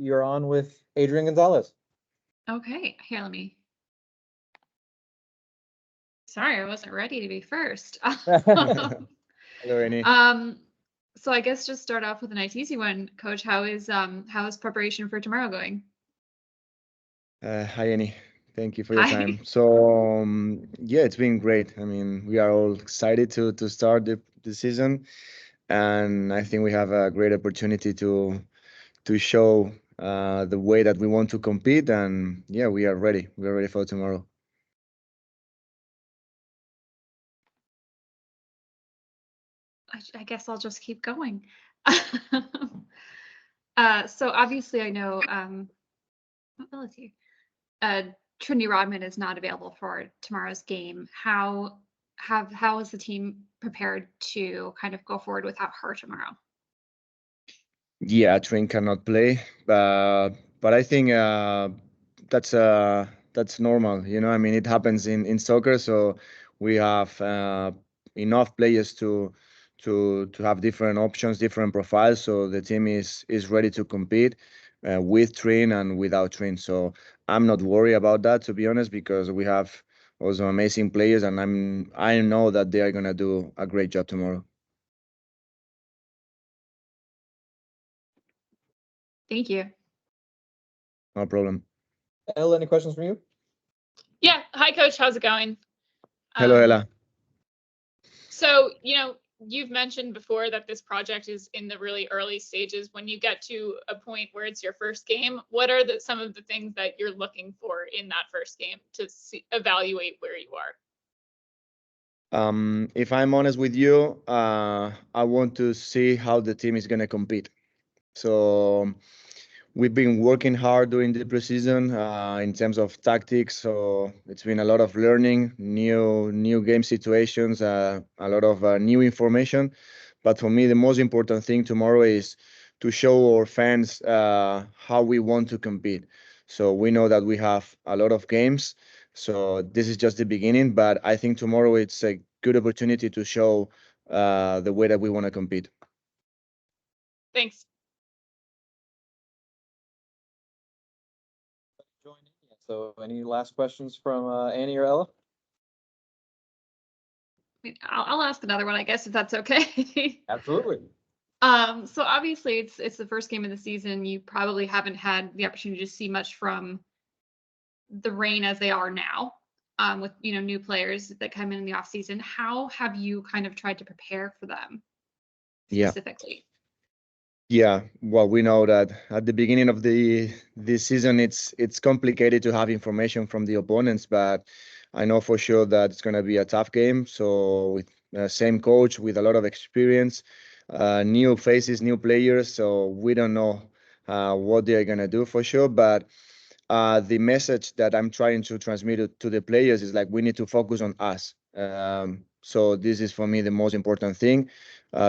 you're on with Adrián González. Okay, here, let me. Sorry, I wasn't ready to be first. Hello, Annie. So I guess just start off with a nice easy one, Coach. How is preparation for tomorrow going? Hi, Annie. Thank you for your Hi. time. So, yeah, it's been great. I mean, we are all excited to start the season, and I think we have a great opportunity to show the way that we want to compete. And yeah, we are ready. We are ready for tomorrow. I guess I'll just keep going. So obviously I know let's see. Trinity Rodman is not available for tomorrow's game. How is the team prepared to kind of go forward without her tomorrow? Yeah, Trin cannot play, but I think that's normal. You know, I mean, it happens in soccer, so we have enough players to have different options, different profiles. So the team is ready to compete with Trin and without Trin. So I'm not worried about that, to be honest, because we have also amazing players, and I know that they are gonna do a great job tomorrow. Thank you. No problem. Elle, any questions from you? Yeah. Hi, Coach. How's it going? Hello, Ella. So, you've mentioned before that this project is in the really early stages. When you get to a point where it's your first game, what are some of the things that you're looking for in that first game to evaluate where you are? If I'm honest with you, I want to see how the team is going to compete. So we've been working hard during the preseason in terms of tactics. So it's been a lot of learning, new game situations, a lot of new information. But for me, the most important thing tomorrow is to show our fans how we want to compete. So we know that we have a lot of games. So this is just the beginning. But I think tomorrow it's a good opportunity to show the way that we want to compete. Thanks. So any last questions from Annie or Ella? I'll ask another one, I guess, if that's okay. Absolutely. So obviously it's the first game of the season. You probably haven't had the opportunity to see much from the Reign as they are now, with new players that come in the off season. How have you kind of tried to prepare for them specifically? Yeah, well, we know that at the beginning of this season, it's complicated to have information from the opponents, but I know for sure that it's going to be a tough game. So with same coach with a lot of experience, new faces, new players, so we don't know what they're going to do for sure. But the message that I'm trying to transmit to the players is like we need to focus on us. So this is for me the most important thing.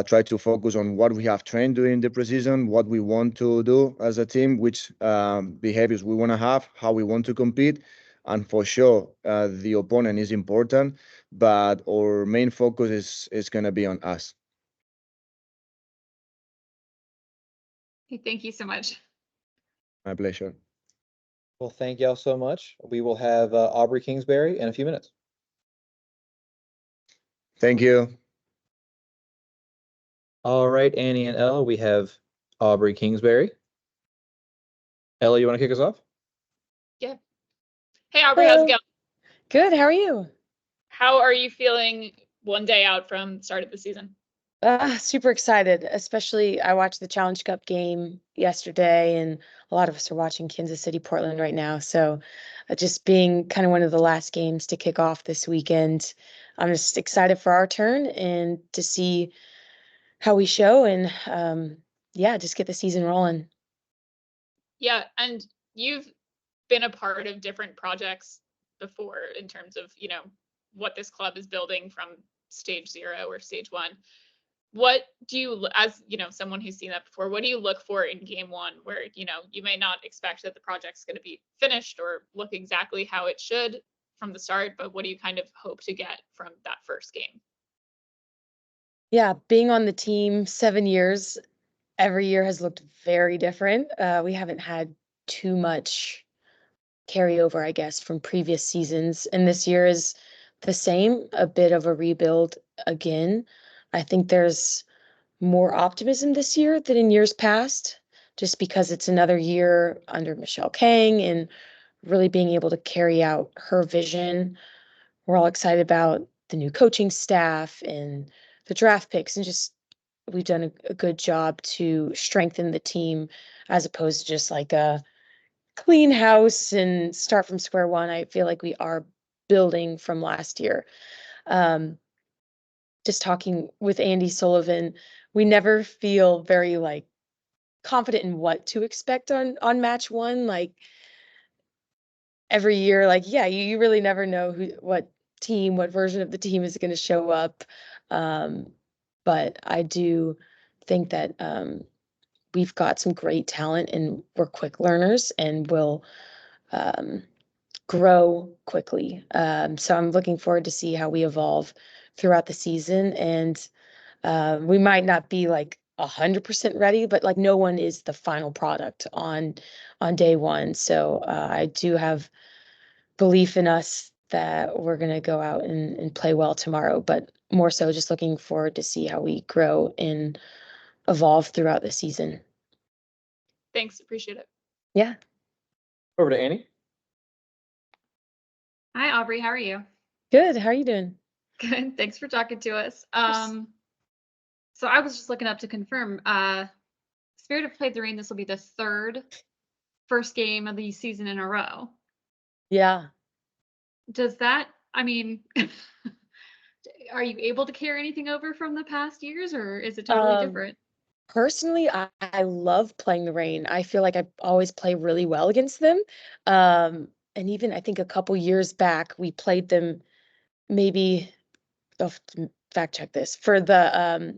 Try to focus on what we have trained during the preseason, what we want to do as a team, which behaviors we want to have, how we want to compete. And for sure, the opponent is important, but our main focus is going to be on us. Okay, thank you so much. My pleasure. Well, thank y'all so much. We will have Aubrey Kingsbury in a few minutes. Thank you. All right, Annie and Ella, we have Aubrey Kingsbury. Ella, you want to kick us off? Yeah. Hey, Aubrey, how's it going? Good. How are you? How are you feeling one day out from the start of the season? Super excited, especially I watched the Challenge Cup game yesterday, and a lot of us are watching Kansas City, Portland right now. So just being kind of one of the last games to kick off this weekend, I'm just excited for our turn and to see how we show and just get the season rolling. Yeah, and you've been a part of different projects before in terms of, what this club is building from stage 0 or stage 1. What do you, as someone who's seen that before, what do you look for in game 1 where, you may not expect that the project's going to be finished or look exactly how it should from the start, but what do you kind of hope to get from that first game? Yeah, being on the team 7 years, every year has looked very different. We haven't had too much carryover, I guess, from previous seasons. And this year is the same, a bit of a rebuild again. I think there's more optimism this year than in years past, just because it's another year under Michelle Kang and really being able to carry out her vision. We're all excited about the new coaching staff and the draft picks, and just we've done a good job to strengthen the team as opposed to just like a clean house and start from square one. I feel like we are building from last year. Just talking with Andy Sullivan, we never feel very like confident in what to expect on match one. Like every year, like, yeah, you really never know what version of the team is going to show up. But I do think that we've got some great talent and we're quick learners and will grow quickly. So I'm looking forward to see how we evolve throughout the season. And we might not be like 100% ready, but like no one is the final product on day one. So I do have belief in us that we're going to go out and play well tomorrow, but more so just looking forward to see how we grow and evolve throughout the season. Thanks. Appreciate it. Yeah. Over to Annie. Hi, Aubrey. How are you? Good. How are you doing? Good. Thanks for talking to us. course. So I was just looking up to confirm. Spirit have played the Rain. This will be the first game of the season in a row. Yeah. Does that, I mean, are you able to carry anything over from the past years, or is it totally different? Personally, I love playing the Rain. I feel like I always play really well against them. And even I think a couple years back, we played them maybe, I'll have to fact check this, for the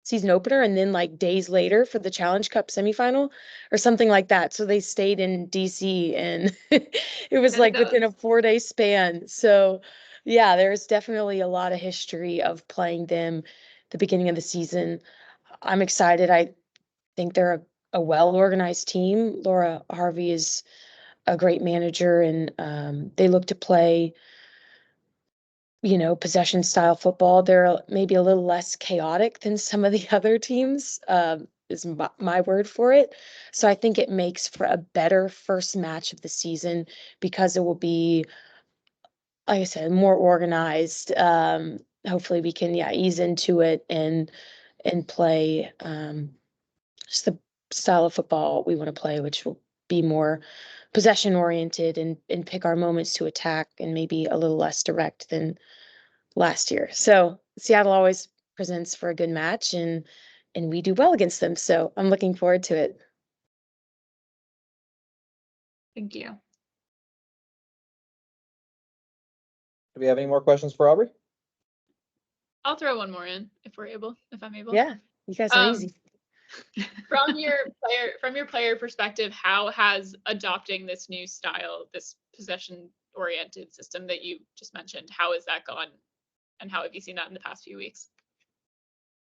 season opener and then like days later for the Challenge Cup semifinal or something like that. So they stayed in DC and it was Good like goes. within a 4-day span. So yeah, there's definitely a lot of history of playing them the beginning of the season. I'm excited. I think they're a well-organized team. Laura Harvey is a great manager and they look to play possession style football. They're maybe a little less chaotic than some of the other teams, is my word for it. So I think it makes for a better first match of the season because it will be, like I said, more organized. Hopefully we can, ease into it and play just the style of football we want to play, which will be more possession oriented and pick our moments to attack and maybe a little less direct than last year. So Seattle always presents for a good match and we do well against them. So I'm looking forward to it. Thank you. Do we have any more questions for Aubrey? I'll throw one more in if I'm able. Yeah, you guys are easy. From your player perspective, how has adopting this new style, this possession oriented system that you just mentioned, how has that gone? And how have you seen that in the past few weeks?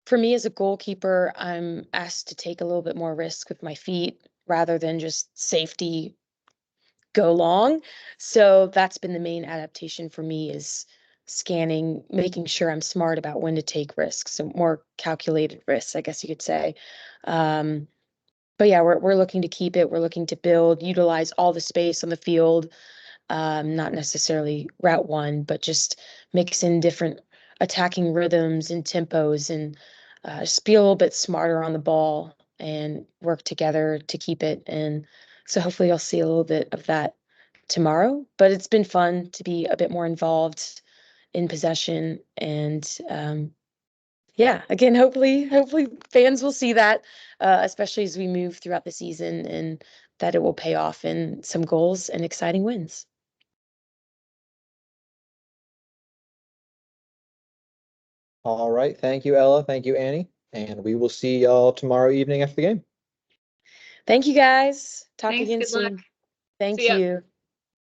For me as a goalkeeper, I'm asked to take a little bit more risk with my feet rather than just safety go long. So that's been the main adaptation for me is scanning, making sure I'm smart about when to take risks, so more calculated risks, I guess you could say. But yeah, we're looking to keep it. We're looking to build, utilize all the space on the field, not necessarily route one, but just mix in different attacking rhythms and tempos and just be a little bit smarter on the ball and work together to keep it. And so hopefully you'll see a little bit of that tomorrow, but it's been fun to be a bit more involved in possession and yeah, again, hopefully fans will see that, especially as we move throughout the season and that it will pay off in some goals and exciting wins. All right. Thank you, Ella. Thank you, Annie. And we will see y'all tomorrow evening after the game. Thank you guys. Talk Thanks. again Good soon. luck. Thank See ya. you.